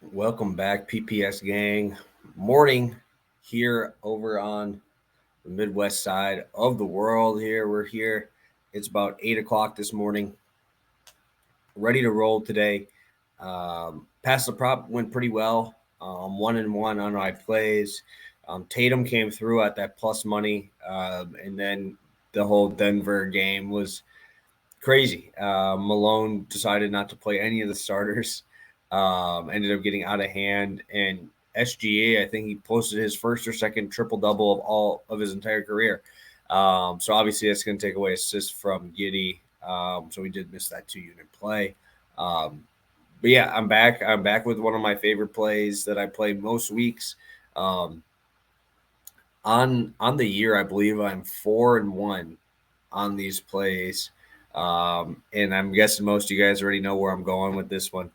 Welcome back, PPS gang. Morning here over on the Midwest side of the world. We're here. It's about 8 o'clock this morning. Ready to roll today. Pass the prop went pretty well. 1-1 on my plays. Tatum came through at that plus money, and then the whole Denver game was crazy. Malone decided not to play any of the starters. Ended up getting out of hand, and SGA, I think he posted his first or second triple double of all of his entire career. So obviously that's going to take away assists from Giddy. So we did miss that 2 unit play. Um, but yeah, I'm back. I'm back with one of my favorite plays that I play most weeks. Um, on the year, I believe I'm 4-1 on these plays. And I'm guessing most of you guys already know where I'm going with this one.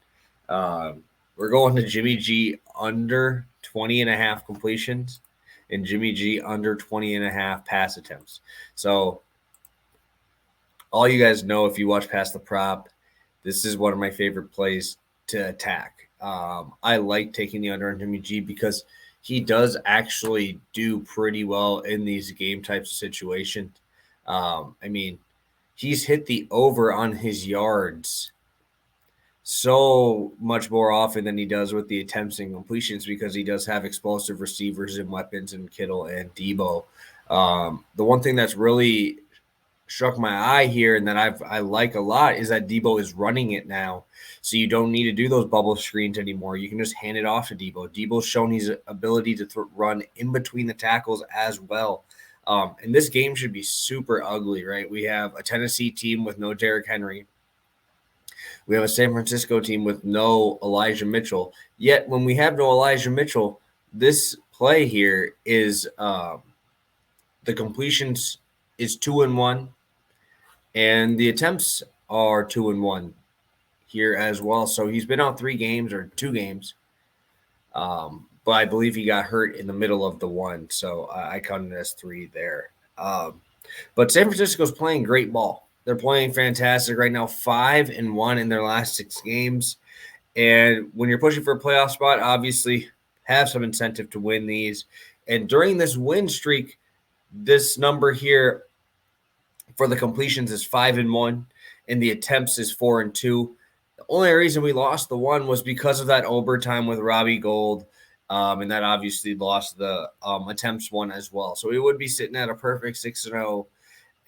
We're going to Jimmy G under 20 and a half completions and Jimmy G under 20 and a half pass attempts. So all you guys know, if you watch Past the Prop, this is one of my favorite plays to attack. I like taking the under on Jimmy G because he does actually do pretty well in these game types of situations. I mean, he's hit the over on his yards so much more often than he does with the attempts and completions because he does have explosive receivers and weapons in Kittle and Debo. The one thing that's really struck my eye here and that I like a lot is that Debo is running it now. So you don't need to do those bubble screens anymore. You can just hand it off to Debo. Debo's shown his ability to run in between the tackles as well. And this game should be super ugly, right? We have a Tennessee team with no Derrick Henry. We have a San Francisco team with no Elijah Mitchell. Yet when we have no Elijah Mitchell, this play here is the completions is 2-1, and the attempts are 2-1 here as well. So he's been out 3 games or 2 games. But I believe he got hurt in the middle of the one. So I counted as 3 there. But San Francisco's playing great ball. They're playing fantastic right now, 5-1 in their last 6 games. And when you're pushing for a playoff spot, obviously have some incentive to win these. And during this win streak, this number here for the completions is 5-1, and the attempts is 4-2. The only reason we lost the one was because of that overtime with Robbie Gould, and that obviously lost the attempts one as well. So we would be sitting at a perfect 6-0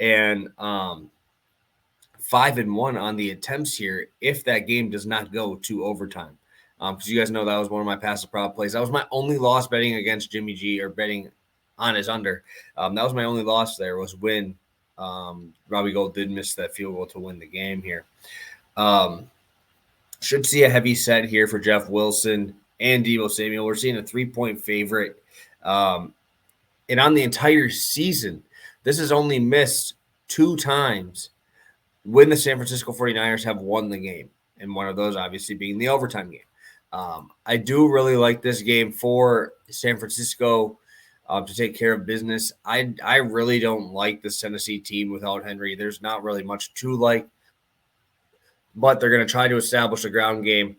and 5-1 on the attempts here if that game does not go to overtime. Because you guys know that was one of my passive prop plays. That was my only loss betting against Jimmy G or betting on his under. That was my only loss there was when Robbie Gould did miss that field goal to win the game here. Should see a heavy set here for Jeff Wilson and Deebo Samuel. We're seeing a 3-point favorite. And on the entire season, this has only missed 2 times when the San Francisco 49ers have won the game. And one of those obviously being the overtime game. I do really like this game for San Francisco to take care of business. I really don't like this Tennessee team without Henry. There's not really much to like, but they're going to try to establish a ground game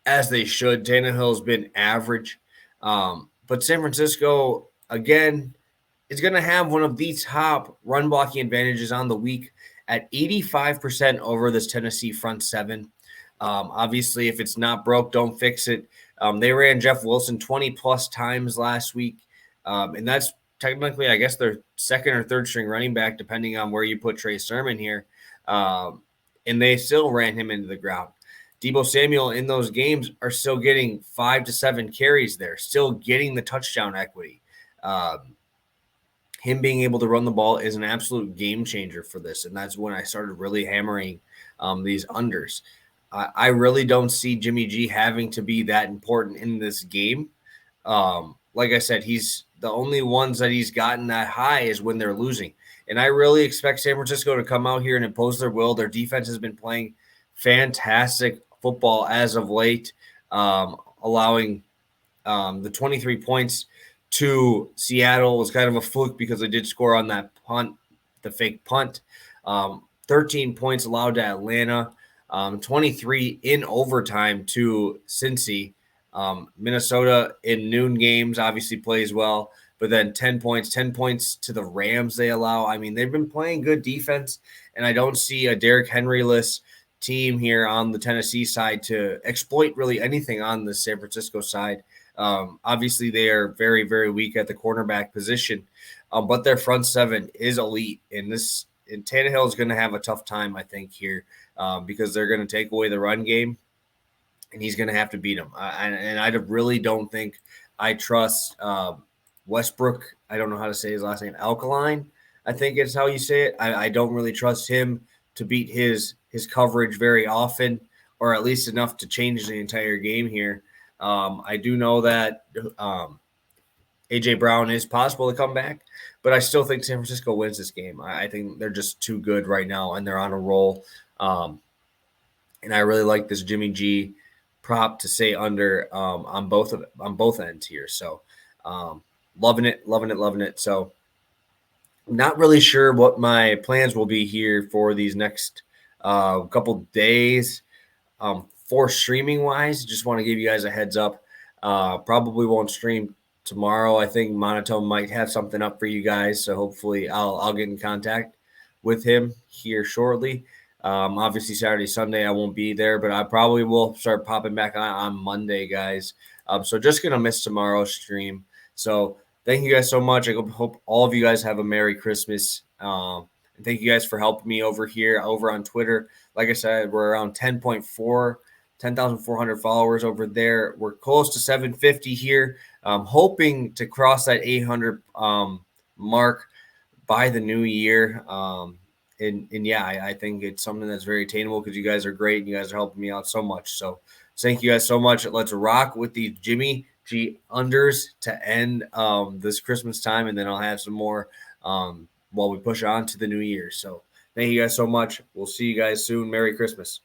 as they should. Tannehill's been average, but San Francisco, again, is going to have one of the top run blocking advantages on the week at 85% over this Tennessee front seven. Obviously, if it's not broke, don't fix it. They ran Jeff Wilson 20-plus times last week, and that's technically, I guess, their second or third string running back, depending on where you put Trey Sermon here. And they still ran him into the ground. Deebo Samuel in those games are still getting 5 to 7 carries there, still getting the touchdown equity. Him being able to run the ball is an absolute game changer for this, and that's when I started really hammering these unders. I really don't see Jimmy G having to be that important in this game. Like I said, he's the only ones that he's gotten that high is when they're losing. And I really expect San Francisco to come out here and impose their will. Their defense has been playing fantastic football as of late, allowing the 23 points to Seattle was kind of a fluke because they did score on that punt, the fake punt. 13 points allowed to Atlanta. 23 in overtime to Cincy. Minnesota in noon games obviously plays well, but then 10 points to the Rams they allow. I mean, they've been playing good defense, and I don't see a Derrick Henry-less team here on the Tennessee side to exploit really anything on the San Francisco side. Obviously, they are very, very weak at the cornerback position, but their front seven is elite. And Tannehill is going to have a tough time, I think, here because they're going to take away the run game, and he's going to have to beat him. And I really don't think I trust Westbrook. I don't know how to say his last name. Alkaline, I think is how you say it. I don't really trust him to beat his coverage very often, or at least enough to change the entire game here. I do know that AJ Brown is possible to come back, but I still think San Francisco wins this game. I think they're just too good right now, and they're on a roll. And I really like this Jimmy G prop to say under on both ends here. So loving it. So I'm not really sure what my plans will be here for these next couple days. For streaming wise, just want to give you guys a heads up. Probably won't stream tomorrow. I think Monotone might have something up for you guys, so hopefully I'll get in contact with him here shortly. Obviously Saturday, Sunday I won't be there, but I probably will start popping back on Monday, guys. So just gonna miss tomorrow's stream. So thank you guys so much. I hope all of you guys have a Merry Christmas. And thank you guys for helping me over on Twitter. Like I said, we're around 10,400 followers over there. We're close to 750 here. Hoping to cross that 800 mark by the new year. And yeah, I think it's something that's very attainable because you guys are great and you guys are helping me out so much. So thank you guys so much. Let's rock with the Jimmy G unders to end this Christmas time, and then I'll have some more while we push on to the new year. So thank you guys so much. We'll see you guys soon. Merry Christmas.